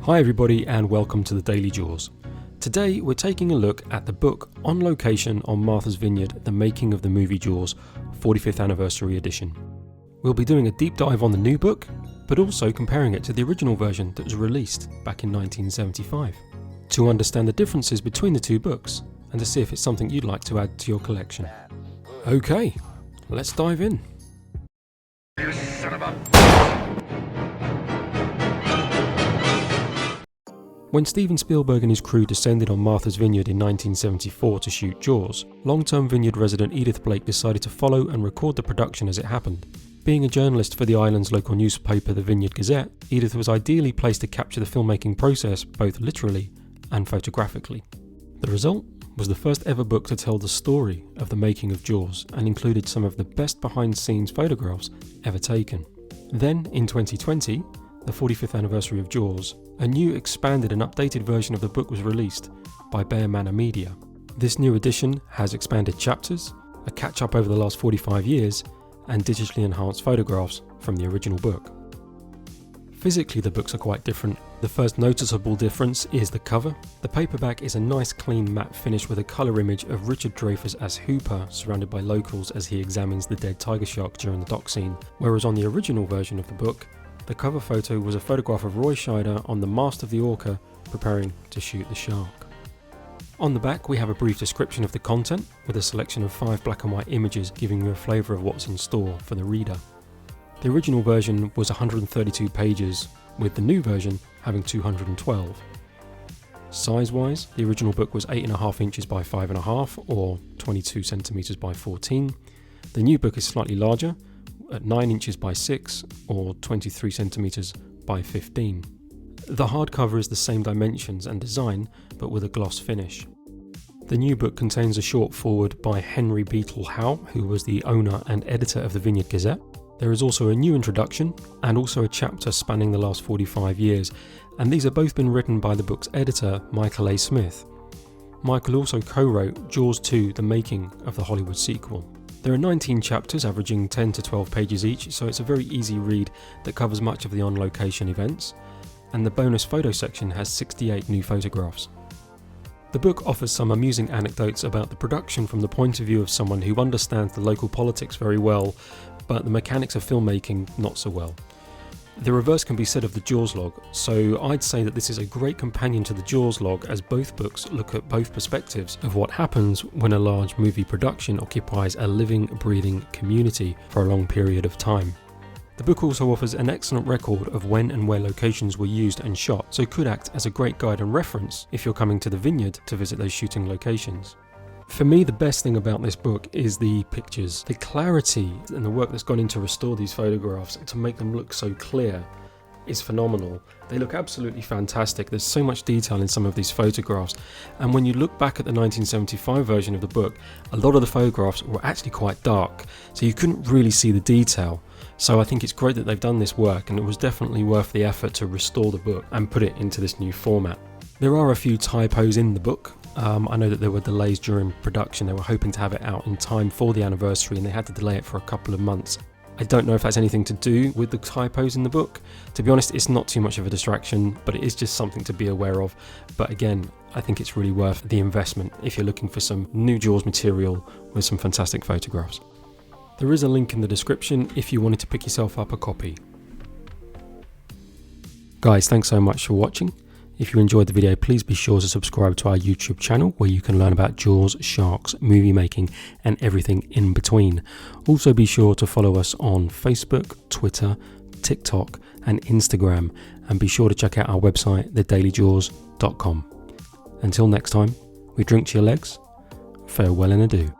Hi everybody and welcome to the Daily Jaws. Today we're taking a look at the book On Location on Martha's Vineyard, The Making of the Movie Jaws, 45th Anniversary Edition. We'll be doing a deep dive on the new book, but also comparing it to the original version that was released back in 1975, to understand the differences between the two books and to see if it's something you'd like to add to your collection. Okay, let's dive in. You son of a... When Steven Spielberg and his crew descended on Martha's Vineyard in 1974 to shoot Jaws, long-term Vineyard resident Edith Blake decided to follow and record the production as it happened. Being a journalist for the island's local newspaper, the Vineyard Gazette, Edith was ideally placed to capture the filmmaking process both literally and photographically. The result was the first ever book to tell the story of the making of Jaws and included some of the best behind-the-scenes photographs ever taken. Then, in 2020, the 45th anniversary of Jaws, a new expanded and updated version of the book was released by Bear Manor Media. This new edition has expanded chapters, a catch-up over the last 45 years, and digitally enhanced photographs from the original book. Physically, the books are quite different. The first noticeable difference is the cover. The paperback is a nice clean matte finish with a colour image of Richard Dreyfuss as Hooper, surrounded by locals as he examines the dead tiger shark during the dock scene, whereas on the original version of the book, the cover photo was a photograph of Roy Scheider on the mast of the Orca preparing to shoot the shark. On the back we have a brief description of the content with a selection of 5 black and white images giving you a flavour of what's in store for the reader. The original version was 132 pages, with the new version having 212. Size-wise, the original book was 8.5 inches by 5.5 or 22 centimetres by 14. The new book is slightly larger, at 9 inches by 6 or 23 centimetres by 15. The hardcover is the same dimensions and design but with a gloss finish. The new book contains a short foreword by Henry Beetle Howe, who was the owner and editor of the Vineyard Gazette. There is also a new introduction and also a chapter spanning the last 45 years, and these have both been written by the book's editor, Michael A. Smith. Michael also co-wrote Jaws 2: The Making of the Hollywood Sequel. There are 19 chapters averaging 10 to 12 pages each, so it's a very easy read that covers much of the on-location events, and the bonus photo section has 68 new photographs. The book offers some amusing anecdotes about the production from the point of view of someone who understands the local politics very well, but the mechanics of filmmaking not so well. The reverse can be said of the Jaws log, so I'd say that this is a great companion to the Jaws log, as both books look at both perspectives of what happens when a large movie production occupies a living, breathing community for a long period of time. The book also offers an excellent record of when and where locations were used and shot, so could act as a great guide and reference if you're coming to the vineyard to visit those shooting locations. For me, the best thing about this book is the pictures. The clarity and the work that's gone into restore these photographs to make them look so clear is phenomenal. They look absolutely fantastic. There's so much detail in some of these photographs, and when you look back at the 1975 version of the book, a lot of the photographs were actually quite dark, so you couldn't really see the detail. So I think it's great that they've done this work, and it was definitely worth the effort to restore the book and put it into this new format. There are a few typos in the book. I know that there were delays during production. They were hoping to have it out in time for the anniversary and they had to delay it for a couple of months. I don't know if that's anything to do with the typos in the book. To be honest, it's not too much of a distraction, but it is just something to be aware of. But again, I think it's really worth the investment if you're looking for some new Jaws material with some fantastic photographs. There is a link in the description if you wanted to pick yourself up a copy. Guys, thanks so much for watching. If you enjoyed the video, please be sure to subscribe to our YouTube channel where you can learn about Jaws, sharks, movie making and everything in between. Also be sure to follow us on Facebook, Twitter, TikTok and Instagram, and be sure to check out our website, thedailyjaws.com. Until next time, we drink to your legs. Farewell and adieu.